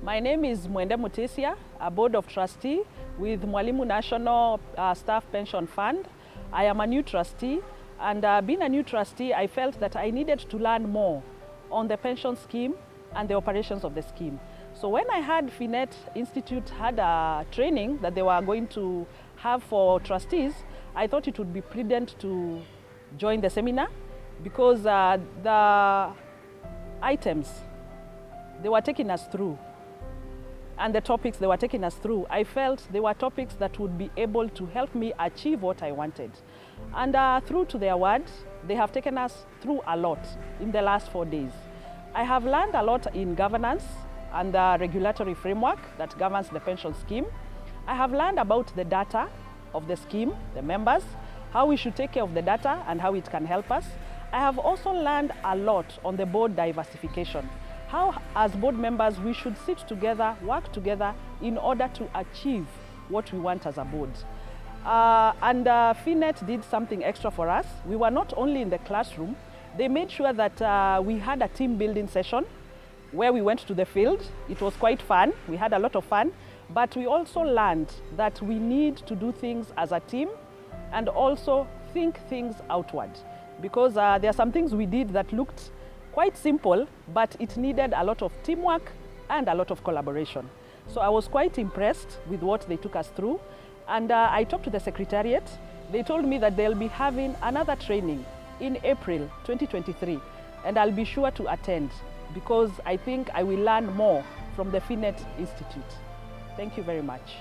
My name is Mwende Mutisya, a board of trustee with Mwalimu National Staff Pension Fund. I am a new trustee, and being a new trustee, I felt that I needed to learn more on the pension scheme and the operations of the scheme. So when I heard Finet Institute had a training that they were going to have for trustees, I thought it would be prudent to join the seminar because the items they were taking us through and the topics they were taking us through, I felt they were topics that would be able to help me achieve what I wanted. And through to their words, they have taken us through a lot in the last 4 days. I have learned a lot in governance and the regulatory framework that governs the pension scheme. I have learned about the data of the scheme, the members, how we should take care of the data and how it can help us. I have also learned a lot on the board diversification. How, as board members, we should sit together, work together in order to achieve what we want as a board. Finet did something extra for us. We were not only in the classroom, they made sure that we had a team building session where we went to the field. It was quite fun. We had a lot of fun, but we also learned that we need to do things as a team and also think things outward, because there are some things we did that looked quite simple, but it needed a lot of teamwork and a lot of collaboration. So I was quite impressed with what they took us through. And I talked to the Secretariat. They told me that they'll be having another training in April 2023. And I'll be sure to attend because I think I will learn more from the Finet Institute. Thank you very much.